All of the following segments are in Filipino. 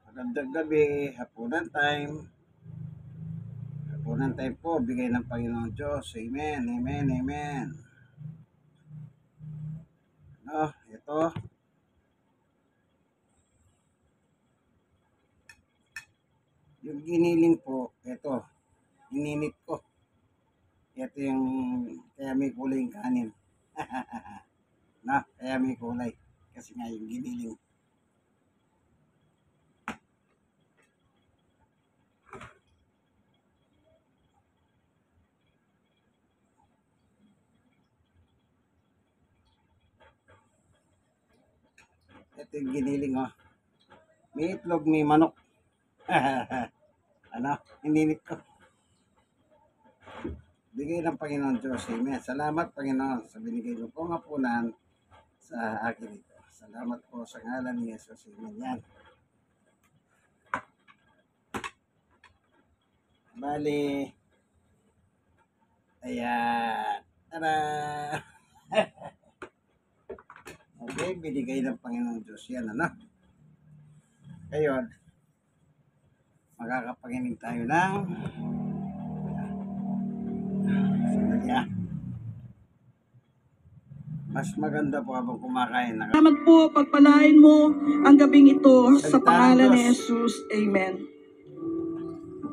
Magandang gabi, hapunan time. Hapunan time po, bigay ng Panginoon Diyos. Amen, amen, amen. Ito. Yung giniling po, ito. Ininit ko. Ito yung, kaya may kulay yung kanin. Kaya may kulay. Kasi nga yung giniling. Ito yung giniling, oh. May itlog, may manok. Ininit ko. Bigay ng Panginoon Diyos. Amen. Salamat, Panginoon, sa binigay mo pong hapunan sa akin ito. Salamat po sa ngalan ni Jesus. Amen. Yan. Bali. Ayan. Tada! Okay, binigay ng Panginoon Diyos yan, Ngayon, makakapanginig tayo ng mas maganda po habang kumakain. Salamat po, pagpalain mo ang gabing ito sa pangalan ni Jesus. Amen.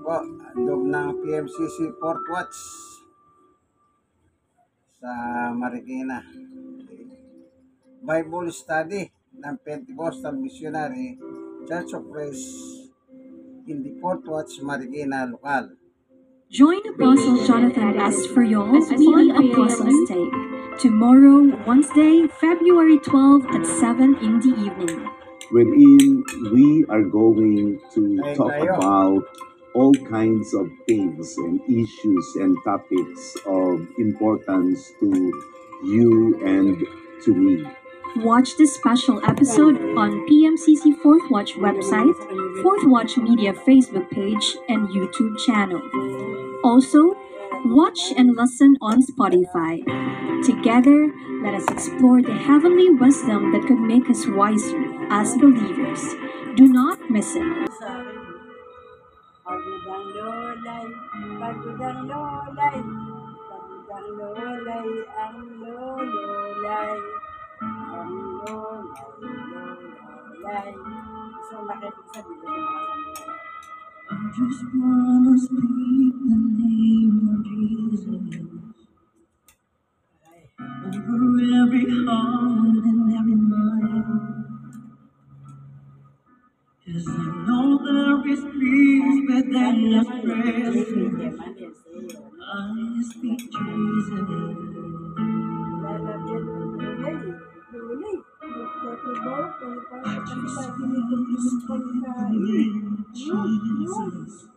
Po, andog ng PMCC 4th Watch sa Marikina. Bible Study ng Pentecostal Missionary Church of Praise in the 4th Watch, Marikina, Local. Join Apostle Jonathan S. Furiols weekly Apostles' Take tomorrow, Wednesday, February 12 at 7 in the evening. Wherein we are going to talk about all kinds of things and issues and topics of importance to you and to me. Watch this special episode on PMCC 4th Watch website, 4th Watch Media Facebook page, and YouTube channel. Also, watch and listen on Spotify. Together, let us explore the heavenly wisdom that could make us wiser as believers. Do not miss it. Pagudang lolay, pagudang lolay, pagudang lolay, ang lololay, ang lolay. So, makinig sa video ng mga samurai. I just wanna speak the name of Jesus over every heart and every mind. 'Cause I know there is peace within His presence. I speak Jesus. Jesus.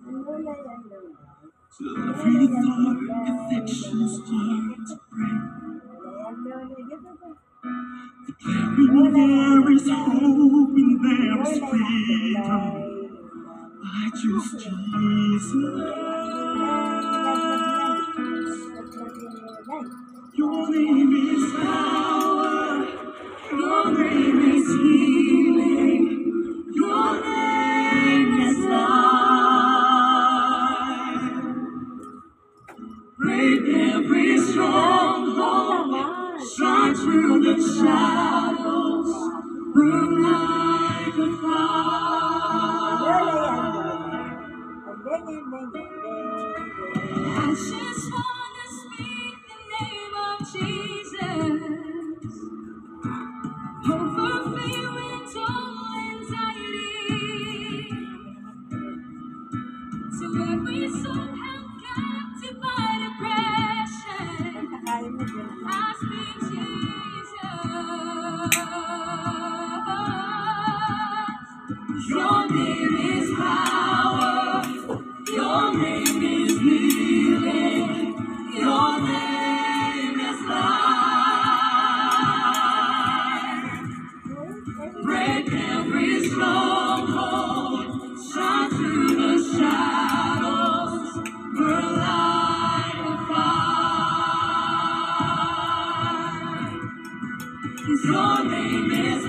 So every thought, affection start to break. Declaring there is hope and there is freedom. I choose Jesus. Your name is power. Your name is healing. Your name is life. Break every stronghold. Shine through the shadows. Burn like a fire. I just want to speak the name of Jesus over fear and all anxiety. To every soul held captive by depression, I speak Jesus. Your name is power. Your name is healing. Your name is life. Break every stronghold. Shine through the shadows. Burn like a fire. 'Cause your name is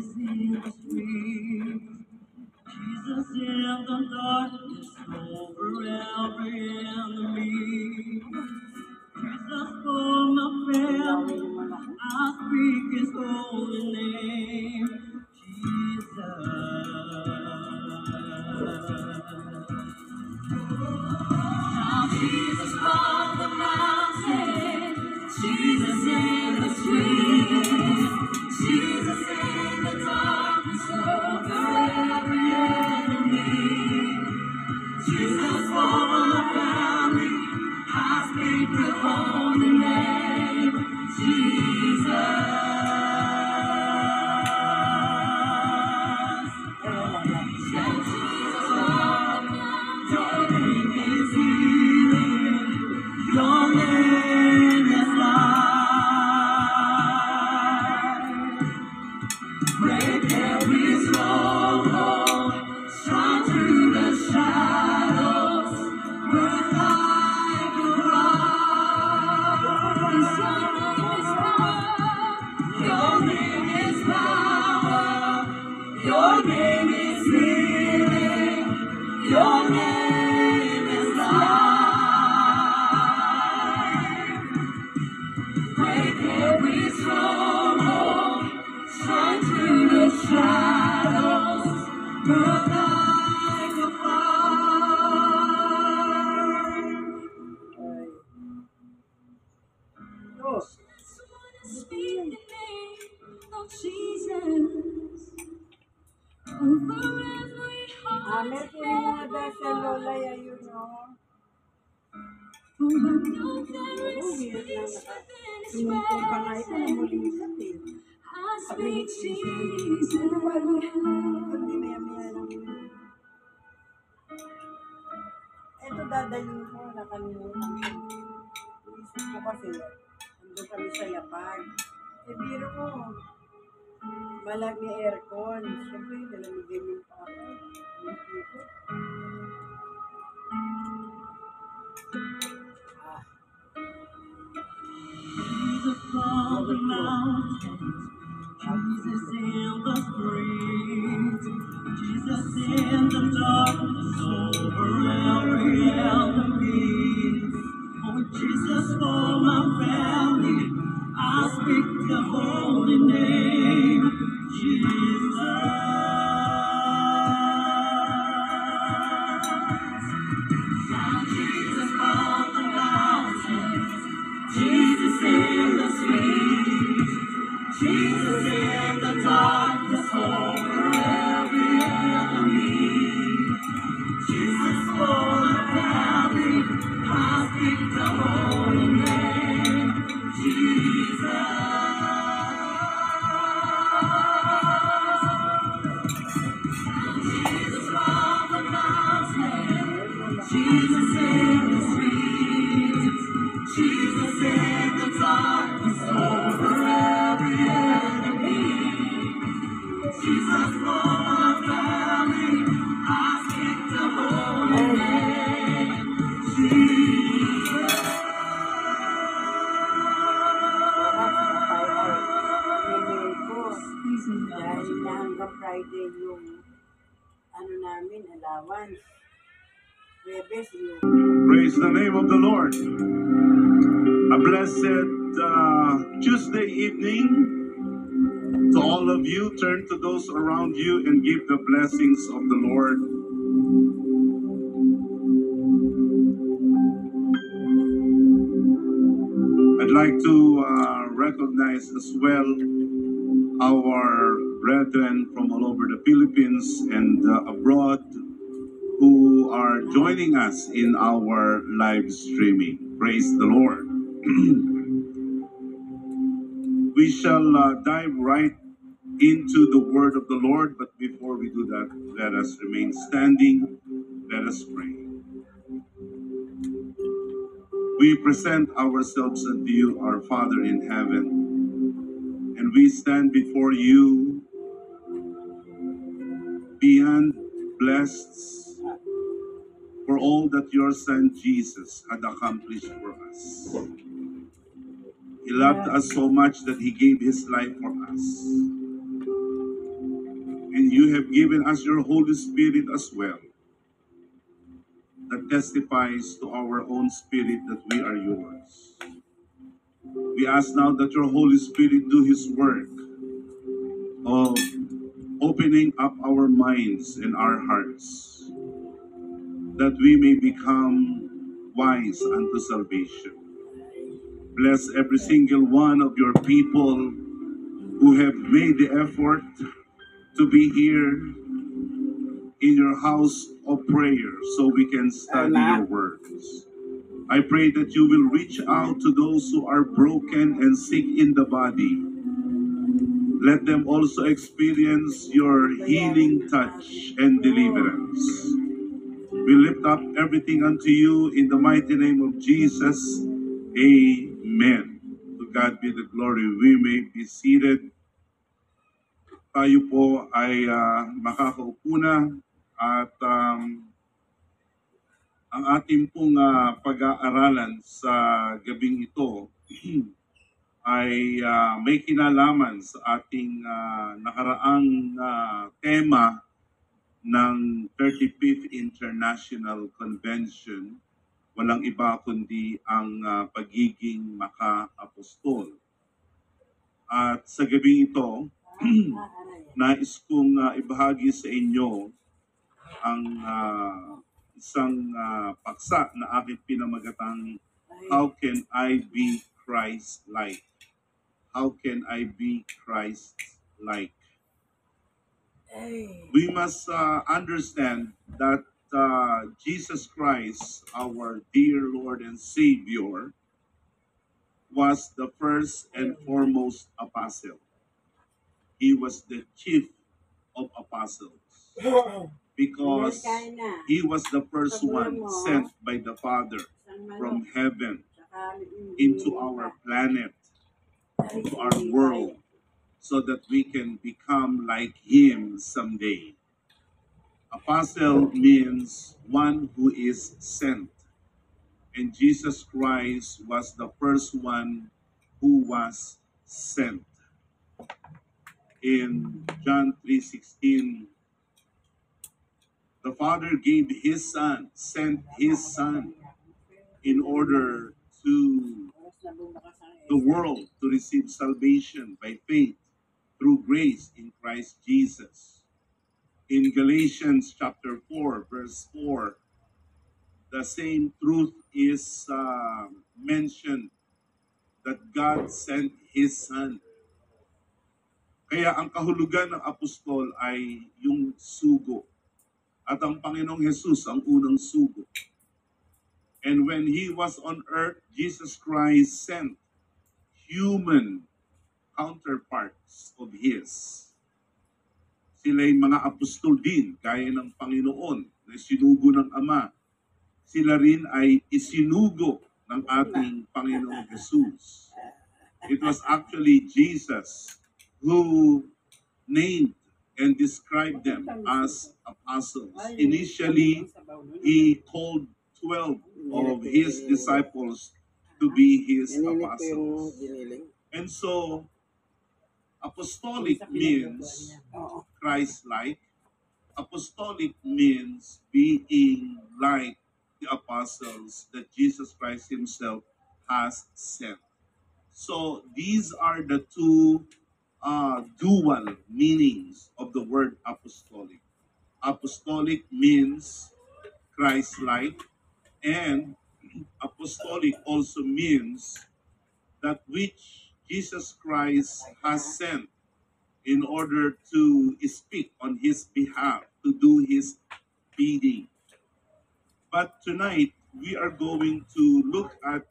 Jesus in the street, Jesus in the darkness over every enemy. Jesus for my family, I speak His holy name. Jesus from the mountain, Jesus in the street, Jesus in the darkness over every enemy. Jesus for my family, I speak the holy name. Jesus. Shout Jesus on, your name is healing, your name is life. Break every stronghold, shine through the shadows, burn like a fire. Your name is power, your name is healing, your name is life. Break every stronghold, shine through the shadows, burn like a fire. Just wanna speak the name of Jesus over every heart. Merkuling mga Lola yun, no? For I know there is peace within His Sumumpong pa nga ito, presence. namulisan eh. I speak Jesus. Hindi maya-maya lang. Ito dadalhin ko, nakalimutan ko. Isip ko kasi, nandun kami sa Yapag. Eh, biro ko, malag ni aircon. Siyempre, nalamigay yung pa ako. Yung tipo. Jesus from the mountains, Jesus in the streets, Jesus in the darkness over every enemy. Oh, Jesus for my family, I speak the holy name, Jesus. Shout Jesus from the mountains, Jesus in the street, Jesus in the darkness over every enemy. Jesus for my family, I speak the holy name, Jesus. Jesus from the mountain, Jesus in the street, Jesus in the darkness over every enemy. Jesus for my family, I speak the holy name, Jesus. Email ko. Dahil na hanggang Friday yung ano namin, allowance. Webes yung Praise the name of the Lord. A blessed Tuesday evening to all of you. Turn to those around you and give the blessings of the Lord. I'd like to recognize as well our brethren from all over the Philippines and abroad who are joining us in our live streaming. Praise the Lord. We shall dive right into the word of the Lord, but before we do that, let us remain standing. Let us pray. We present ourselves unto you, our Father in heaven, and we stand before you beyond blessed for all that your Son Jesus had accomplished for us. He loved us so much that he gave his life for us. you have given us your Holy Spirit as well, that testifies to our own spirit that we are yours. We ask now that your Holy Spirit do his work of opening up our minds and our hearts, that we may become wise unto salvation. Bless every single one of your people who have made the effort to be here in your house of prayer so we can study your words. I pray that you will reach out to those who are broken and sick in the body. Let them also experience your healing touch and deliverance. We lift up everything unto you in the mighty name of Jesus. Amen. To God be the glory. We may be seated. Tayo po ay makakaupo na at ang ating pong pag-aaralan sa gabing ito ay may kinalaman sa ating nakaraang tema ng 35th International Convention. Walang iba kundi ang pagiging maka-apostol. At sa gabing ito, nais kong ibahagi sa inyo ang isang paksa na aking pinamagatang How Can I Be Christ-like? How can I be Christ-like? We must understand that Jesus Christ, our dear Lord and Savior, was the first and foremost apostle. He was the chief of apostles because he was the first one sent by the Father from heaven into our planet, into our world, so that we can become like him someday. Apostle means one who is sent. And Jesus Christ was the first one who was sent. In John 3:16, the Father gave his Son, sent his Son in order to the world to receive salvation by faith through grace in Christ Jesus. In Galatians chapter 4, verse 4, the same truth is mentioned, that God sent his Son. Kaya ang kahulugan ng apostol ay yung sugo. At ang Panginoong Jesus ang unang sugo. And when he was on earth, Jesus Christ sent human counterparts of his. Sila'y mga apostol din, gaya ng Panginoon na sinugo ng Ama. Sila rin ay isinugo ng ating Panginoong Jesus. It was actually Jesus who named and described them as apostles. Initially, he called 12 of his disciples to be his apostles. And so, apostolic means Christ-like. Apostolic means being like the apostles that Jesus Christ himself has sent. So these are the two dual meanings of the word apostolic. Apostolic means Christ-like, and apostolic also means that which Jesus Christ has sent in order to speak on his behalf, to do his bidding. But tonight, we are going to look at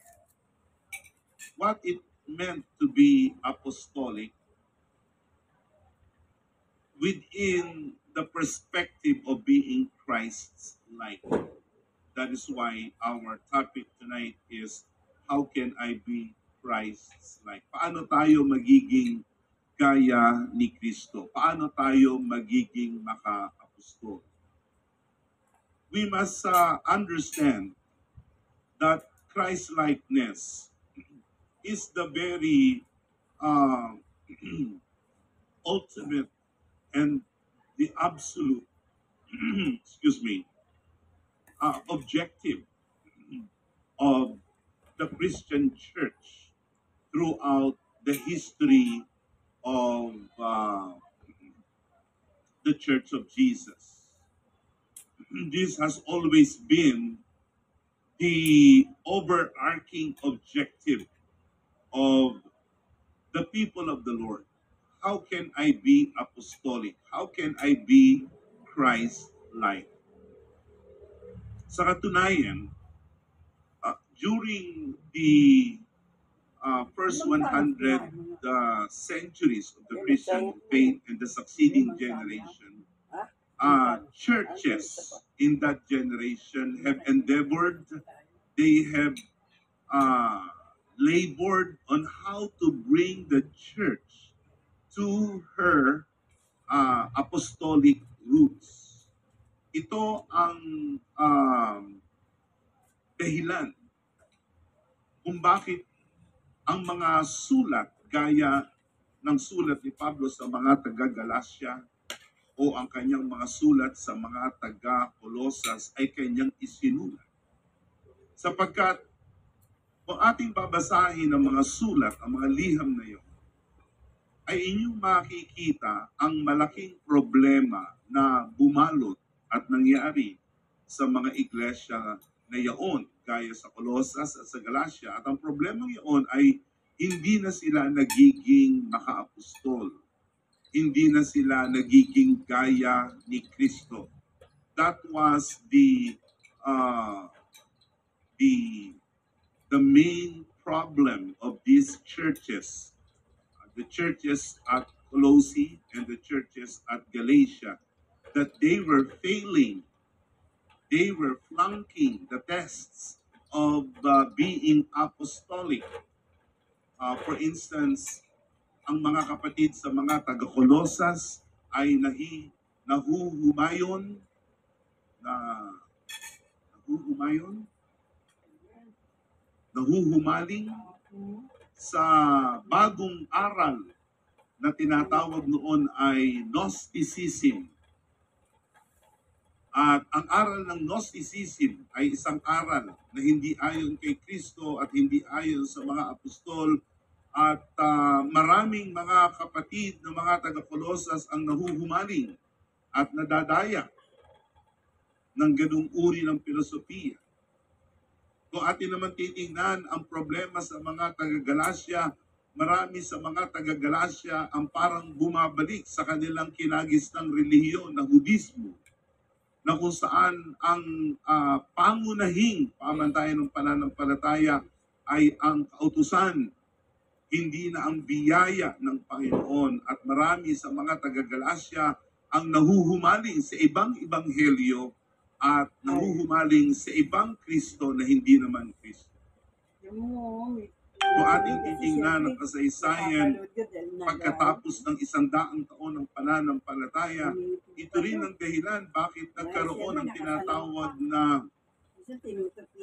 what it meant to be apostolic within the perspective of being Christ-like. That is why our topic tonight is, how can I be Christ-like? Paano tayo magiging gaya ni Kristo? Paano tayo magiging maka-apostol? We must understand that Christ-likeness is the very ultimate and the absolute, excuse me, objective of the Christian church throughout the history of the Church of Jesus. This has always been the overarching objective of the people of the Lord. How can I be apostolic? How can I be Christ-like? Sa katunayan, during the first 100 centuries of the Christian faith and the succeeding generation, churches in that generation have endeavored, they have labored on how to bring the church to her apostolic roots. Ito ang dahilan kung bakit ang mga sulat gaya ng sulat ni Pablo sa mga taga-Galasya o ang kanyang mga sulat sa mga taga-Colosas ay kanyang isinulat. Sapagkat kung ating babasahin ang mga sulat, ang mga liham na iyon, ay inyong makikita ang malaking problema na bumalot at nangyari sa mga iglesia na iyon, gaya sa Colosas at sa Galacia. At ang problema iyon ay hindi na sila nagiging maka-apostol. Hindi na sila nagiging gaya ni Kristo. That was the main problem of these churches, the churches at Colossae and the churches at Galatia, that they were failing, they were flunking the tests of being apostolic. For instance, ang mga kapatid sa mga taga-Colosas ay nahuhumaling sa bagong aral na tinatawag noon ay Gnosticism. At ang aral ng Gnosticism ay isang aral na hindi ayon kay Kristo at hindi ayon sa mga apostol. At maraming mga kapatid ng mga taga-Colosas ang nahuhumaling at nadadaya ng ganung uri ng filosofiya. Kung atin naman titingnan ang problema sa mga taga-Galasya, marami sa mga taga-Galasya ang parang bumabalik sa kanilang kinagistang relihiyon na Hudismo, na kung saan ang pangunahing pamantayan ng pananampalataya ay ang kautusan, hindi na ang biyaya ng Panginoon. At marami sa mga taga-Galasya ang nahuhumaling sa ibang ebanghelyo at nahuhumaling sa ibang Kristo na hindi naman Kristo. Kung ating titingnan ang kasaysayan pagkatapos ng 100 taon ng pananampalataya, ito rin ang dahilan bakit nagkaroon ng tinatawag na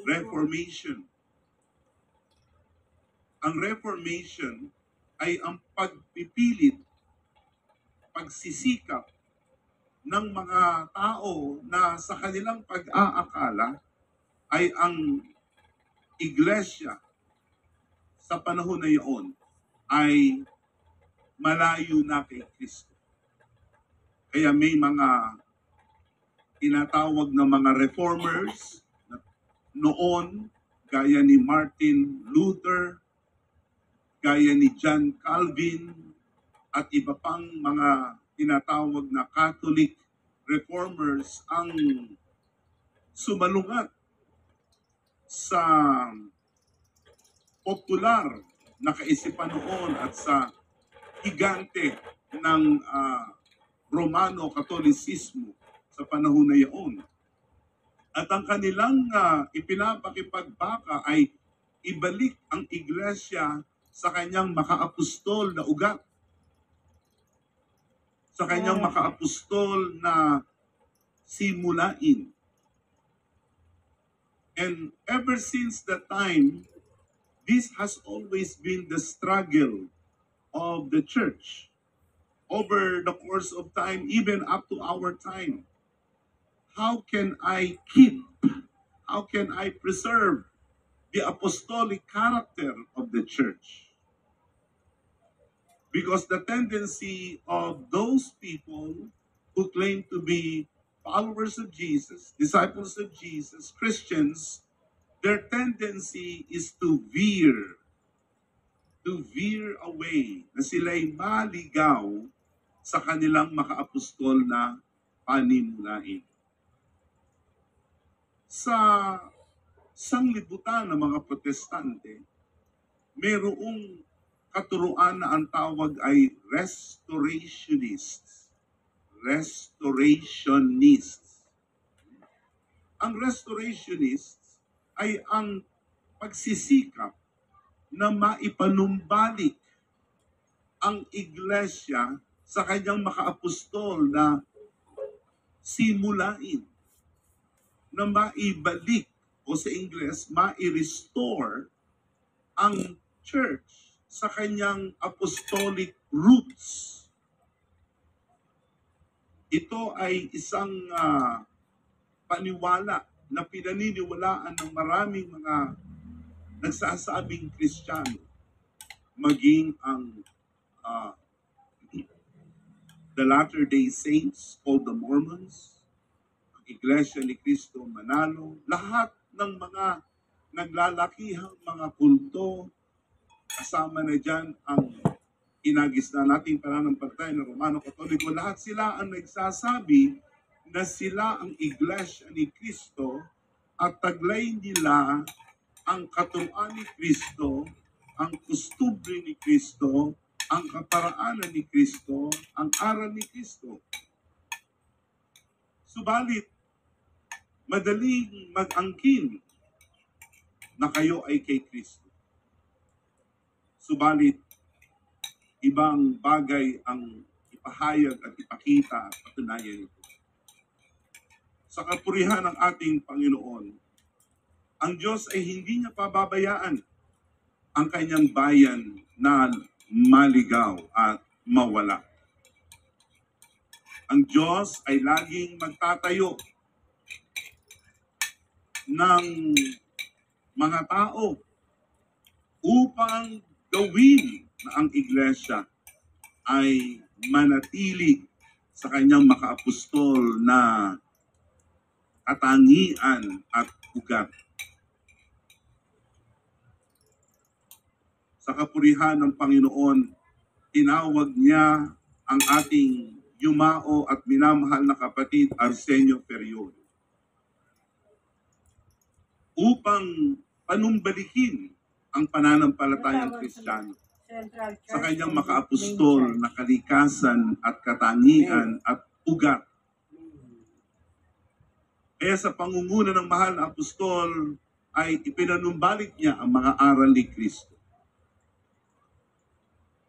Reformation. Ang Reformation ay ang pagpipilit, pagsisikap ng mga tao na sa kanilang pag-aakala ay ang iglesia sa panahon na iyon ay malayo na kay Kristo. Kaya may mga tinatawag na mga reformers noon, gaya ni Martin Luther, gaya ni John Calvin, at iba pang mga tinatawag na Catholic reformers ang sumalungat sa popular na kaisipan noon at sa higante ng Romano-Katolisismo sa panahon na iyon. At ang kanilang ipinapakipagbaka ay ibalik ang iglesia sa kanyang makaapostol na ugat, sa kanyang makaapostol na simulain. And ever since that time, this has always been the struggle of the church. over the course of time, even up to our time. How can I keep, how can I preserve the apostolic character of the church? Because the tendency of those people who claim to be followers of Jesus, disciples of Jesus, Christians, their tendency is to veer away, na sila'y maligaw sa kanilang makaapostol na panimulain. Sa sanglibutan ng mga protestante, mayroong katuruan na ang tawag ay restorationists. Restorationists. Ang restorationists ay ang pagsisikap na maipanumbalik ang iglesia sa kanyang makaapostol na simulain, na maibalik o sa Ingles, mai-restore ang church sa kanyang apostolic roots. Ito ay isang paniwala na pinaniniwalaan ng maraming mga nagsasabing Kristiyano, maging ang the Latter-day Saints called the Mormons, ang Iglesia ni Cristo Manalo, lahat ng mga naglalakihang mga kulto, kasama na dyan ang inagis na nating pananampalataya ng Romano Katoliko, lahat sila ang nagsasabi na sila ang Iglesia ni Cristo at taglay nila ang katuruan ni Cristo, ang kustubre ni Cristo, ang kaparaanan ni Cristo, ang aral ni Cristo. Subalit, madaling mag-angkin na kayo ay kay Cristo. Subalit, ibang bagay ang ipahayag at ipakita at patunayan ito. Sa kapurihan ng ating Panginoon, ang Diyos ay hindi niya pababayaan ang kanyang bayan na maligaw at mawala. Ang Diyos ay laging magtatayo ng mga tao upang gawin na ang iglesia ay manatili sa kanyang makaapostol na katangian at ugat. Sa kapurihan ng Panginoon, tinawag niya ang ating yumao at minamahal na kapatid Arsenio Ferriol upang panumbalikin ang pananampalatayang Kristiyano sa kanyang makaapostol na kalikasan at katangian at ugat. Kaya sa pangunguna ng mahal na apostol ay ipinanumbalik niya ang mga aral ni Kristo.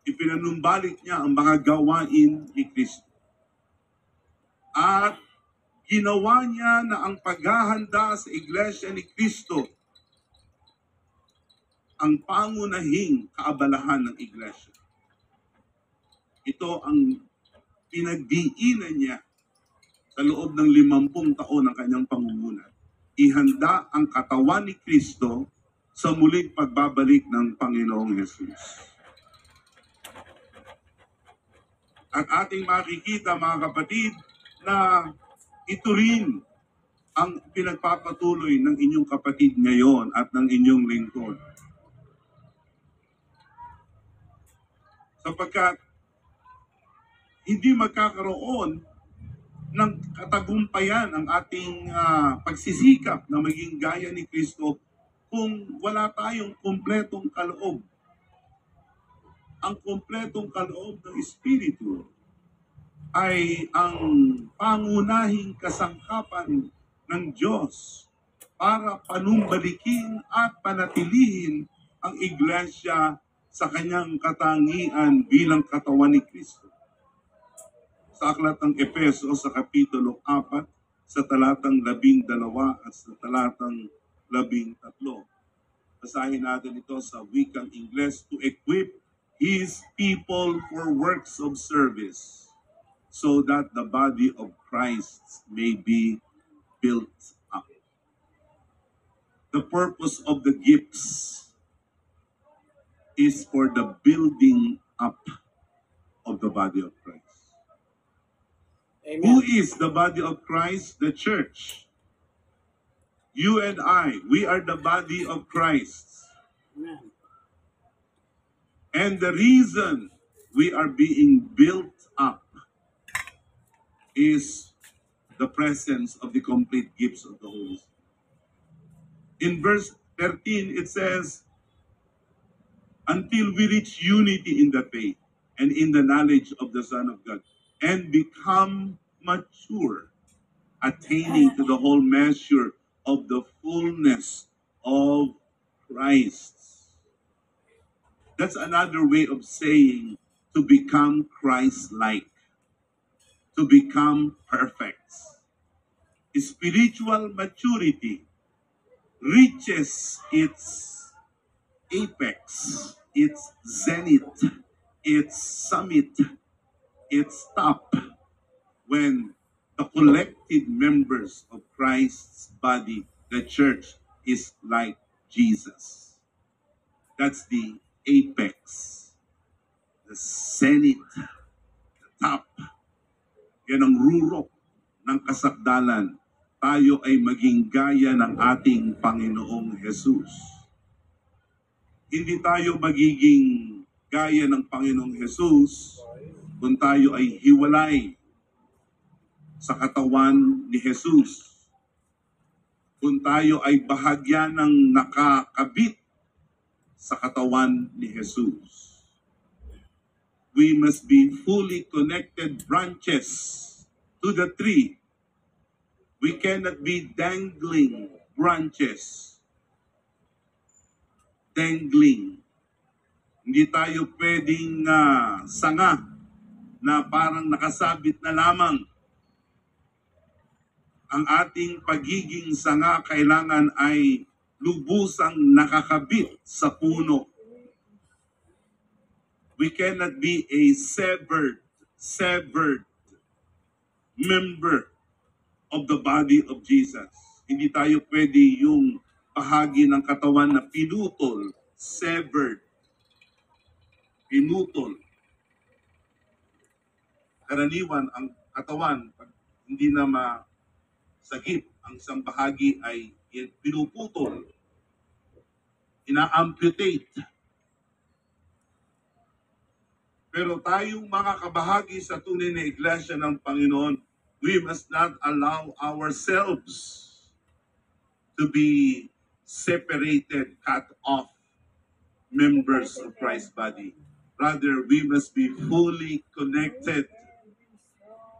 Ipinanumbalik niya ang mga gawain ni Kristo. At ginawa niya na ang paghahanda sa Iglesia ni Kristo ang pangunahing kaabalahan ng Iglesia. Ito ang pinagdiinan niya sa loob ng 50 taon ng kanyang pangunguna. Ihanda ang katawan ni Kristo sa muling pagbabalik ng Panginoong Hesus. At ating makikita, mga kapatid, na ito rin ang pinagpapatuloy ng inyong kapatid ngayon at ng inyong lingkod. Sapagkat hindi magkakaroon ng katagumpayan ang ating pagsisikap na maging gaya ni Kristo kung wala tayong kumpletong kaloob. Ang kumpletong kaloob ng Espiritu ay ang pangunahing kasangkapan ng Diyos para panumbalikin at panatilihin ang Iglesia sa kanyang katangian bilang katawan ni Kristo. Sa aklat ng Efeso sa Kapitulo 4, sa talatang 12 at sa talatang 13. Basahin natin ito sa wikang Ingles, to equip His people for works of service, so that the body of Christ may be built up. The purpose of the gifts is for the building up of the body of Christ. Who Amen. is the body of Christ? The church. You and I, we are the body of Christ. Amen. And the reason we are being built up is the presence of the complete gifts of the Holy Spirit. In verse 13, it says, until we reach unity in the faith and in the knowledge of the Son of God, and become mature, attaining to the whole measure of the fullness of Christ. That's another way of saying to become Christ-like, to become perfect. Spiritual maturity reaches its apex, its zenith, its summit, its top when the collected members of Christ's body, the church, is like Jesus. That's the apex, the zenith, the top. Yan ang rurok ng kasakdalan. Tayo ay maging gaya ng ating Panginoong Jesus. Hindi tayo magiging gaya ng Panginoong Jesus kung tayo ay hiwalay sa katawan ni Jesus. Kung tayo ay bahagya ng nakakabit sa katawan ni Jesus. We must be fully connected branches to the tree. We cannot be dangling branches. Dangling. Hindi tayo pwedeng sanga na parang nakasabit na lamang. Ang ating pagiging sanga kailangan ay lubusang nakakabit sa puno. We cannot be a severed member of the body of Jesus. Hindi tayo pwede yung bahagi ng katawan na pinutol, severed, pinutol. Karaniwan, ang katawan, pag hindi na masagip, ang isang bahagi ay pinuputol, ina-amputate. Pero tayong mga kabahagi sa tunay na iglesia ng Panginoon, we must not allow ourselves to be separated, cut off members of Christ's body. Rather, we must be fully connected.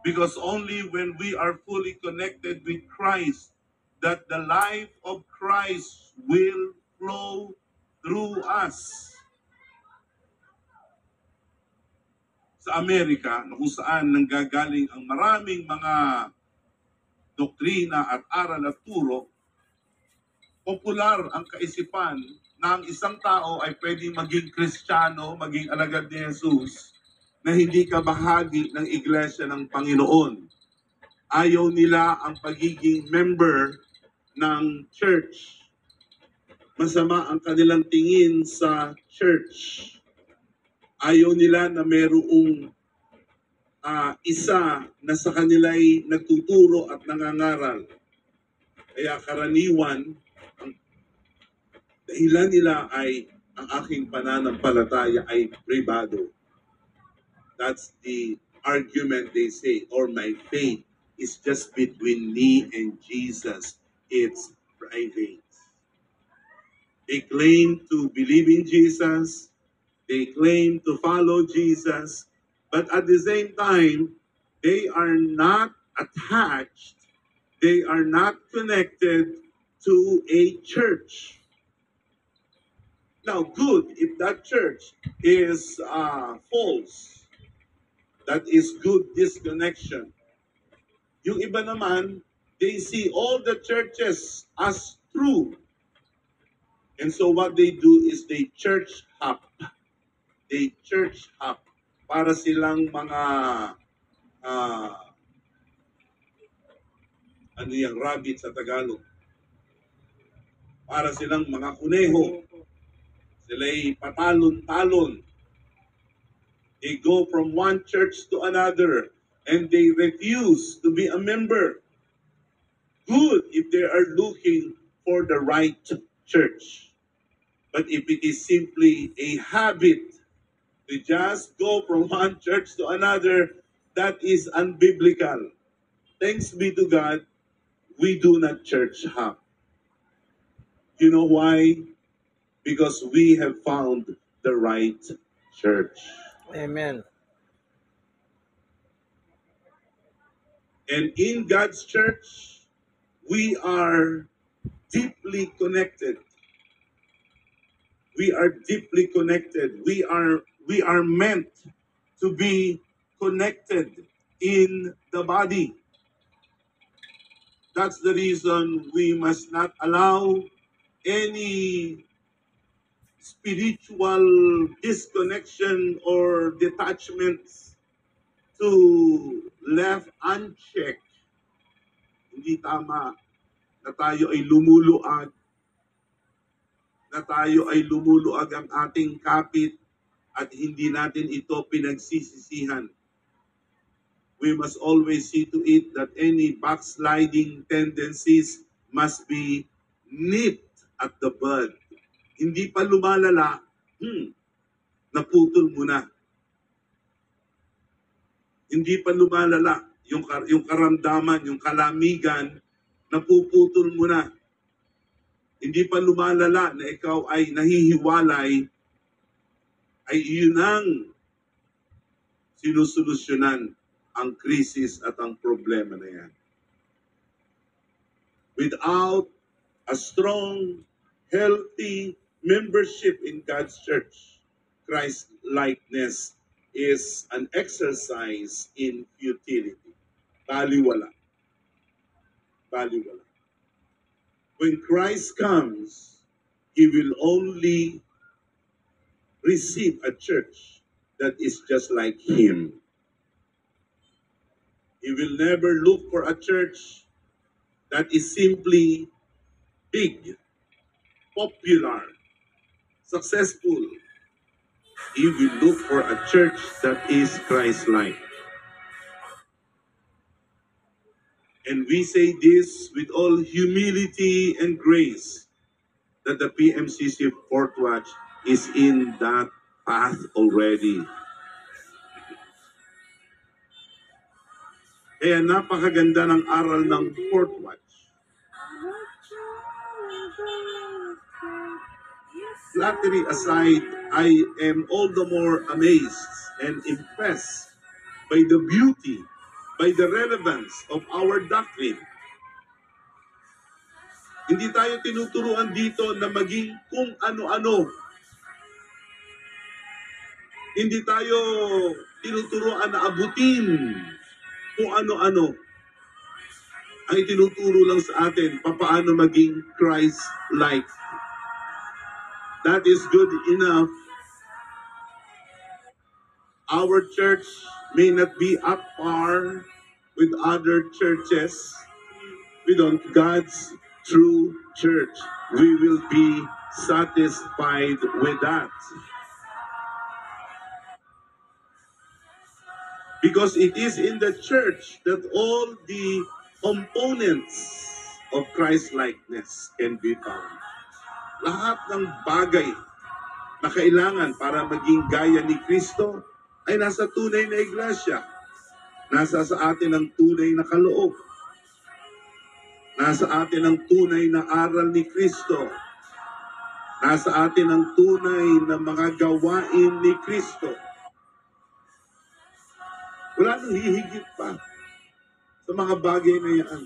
Because only when we are fully connected with Christ, that the life of Christ will flow through us. Sa Amerika, na kung saan nanggagaling ang maraming mga doktrina at aral at turo, popular ang kaisipan na ang isang tao ay pwedeng maging Kristiyano, maging alagad ni Jesus, na hindi ka bahagi ng iglesia ng Panginoon. Ayaw nila ang pagiging member ng church. Masama ang kanilang tingin sa church. Ayaw nila na mayroong isa na sa kanila'y nagtuturo at nangangaral. Kaya karaniwan, ang dahilan nila ay ang aking pananampalataya ay pribado. That's the argument they say, or my faith is just between me and Jesus. It's private. They claim to believe in Jesus. They claim to follow Jesus, but at the same time, they are not attached, they are not connected to a church. Now, good if that church is false. That is good disconnection. Yung iba naman, they see all the churches as true. And so what they do is they church hop. they church hop. Para silang mga ano yung rabbit sa Tagalog? Para silang mga kuneho. Sila'y patalon-talon. They go from one church to another and they refuse to be a member. Good if they are looking for the right church. But if it is simply a habit to just go from one church to another, that is unbiblical. Thanks be to God, we do not church hop. You know why? Because we have found the right church. Amen. And in God's church, we are deeply connected. We are deeply connected. We are meant to be connected in the body. That's the reason we must not allow any spiritual disconnection or detachments to left unchecked. Hindi tama na tayo ay lumuluag, na tayo ay lumuluag ang ating kapit at hindi natin ito pinagsisisihan. We must always see to it that any backsliding tendencies must be nipped at the bud. Hindi pa lumalala, naputol mo na. Hindi pa lumalala yung karamdaman, yung kalamigan, napuputol mo na. Hindi pa lumalala na ikaw ay nahihiwalay, ay yun ang sinusolusyonan ang krisis at ang problema na yan. Without a strong, healthy membership in God's church, Christ-likeness is an exercise in futility. Baliwala. Baliwala. When Christ comes, He will only receive a church that is just like Him. He will never look for a church that is simply big, popular, successful. He will look for a church that is Christ-like. And we say this with all humility and grace, that the PMCC Fourth Watch is in that path already. Kaya napakaganda ng aral ng Fourth Watch. Flattery aside, I am all the more amazed and impressed by the beauty, by the relevance of our doctrine. Hindi tayo tinuturuan dito na maging kung ano-ano. Hindi tayo tinuturuan na abutin kung ano-ano. Ang itinuturo lang sa atin, papaano maging Christ-like. That is good enough. Our church may not be up par with other churches. With God's true church, we will be satisfied with that. Because it is in the church that all the components of Christ-likeness can be found. Lahat ng bagay na kailangan para maging gaya ni Kristo ay nasa tunay na iglesia. Nasa sa atin ang tunay na kaloob. Nasa atin ang tunay na aral ni Kristo. Nasa atin ang tunay na mga gawain ni Kristo. Wala nang hihigit pa sa mga bagay na yan.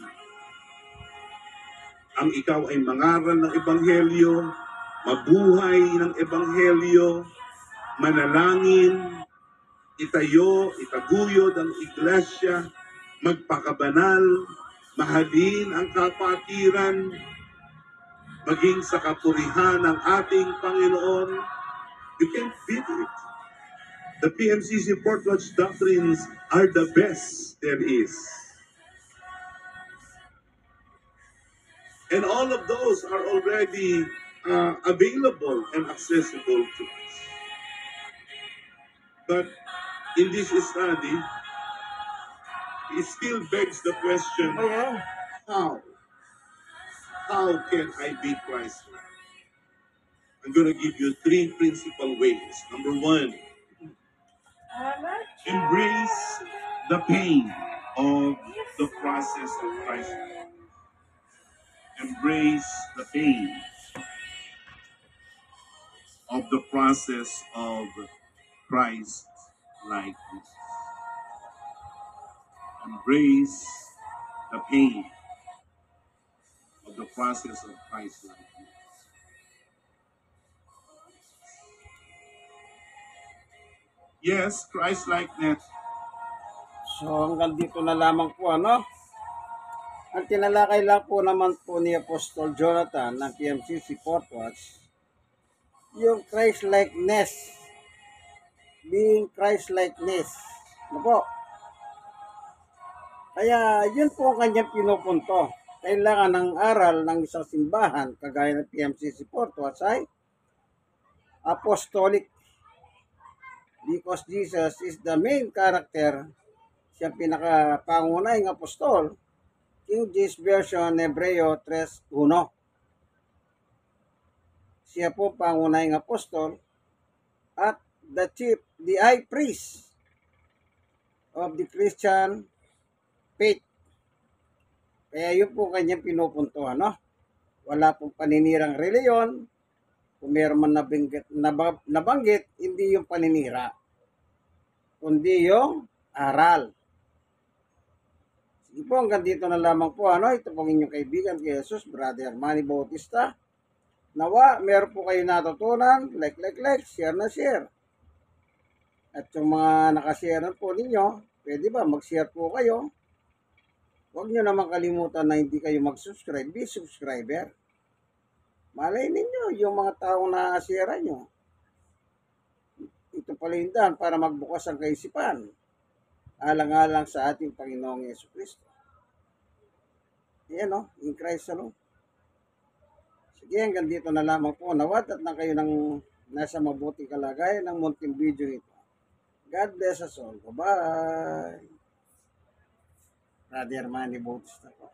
Ang ikaw ay mangaral ng Ebanghelyo, mabuhay ng Ebanghelyo, manalangin, itayo, itaguyod ang iglesia, magpakabanal, mahalin ang kapatiran, maging sa kapurihan ng ating Panginoon. You can't beat it. The PMCC Fourth Watch doctrines are the best there is. And all of those are already available and accessible to us. But in this study, it still begs the question, Oh, yeah. how? How can I be Christ-like? I'm going to give you three principal ways. Number one, embrace the pain of the process of Christ. Embrace the pain of the process of Christ likeness. Embrace the pain of the process of Christ likeness. Yes, Christ likeness. So hanggang dito na lamang po, ano? Ang tinalakay lang po naman po ni Apostol Jonathan ng PMCC Fourth Watch, yung Christ-likeness, being Christ-likeness. Ano po? Kaya yun po ang kanyang pinupunto. Kailangan ng aral ng isang simbahan, kagaya ng PMCC Fourth Watch, ay apostolic. Because Jesus is the main character, siya pinakapangunahing apostol. King James Version, Hebreo 3:1. Siya po pangunahing apostol at the high priest of the Christian faith. Kaya yun po kanyang pinupuntuhan, no? Wala pong paninirang reliyon. Kung meron man nabanggit, hindi yung paninira, kundi yung aral. Sige po, hanggang dito na lamang po, ano? Ito pong inyong kaibigan kay Jesus, Brother Manny Bautista. Nawa, meron po kayo natutunan, like, share na share. At yung mga nakashare na po ninyo, pwede ba mag-share po kayo? Huwag nyo naman kalimutan na hindi kayo mag-subscribe, be subscriber. Malay ninyo, yung mga taong na-share nyo. Ito pala yung daan para magbukas ang kaisipan. Alang-alang sa ating Panginoong Jesucristo. Yan, no? In Christ alone. Sige, hanggang dito na lamang po. Nawat at na kayo ng nasa mabuting kalagayan ng munting video ito. God bless us all. Bye-bye. Brother Manny Bautista po.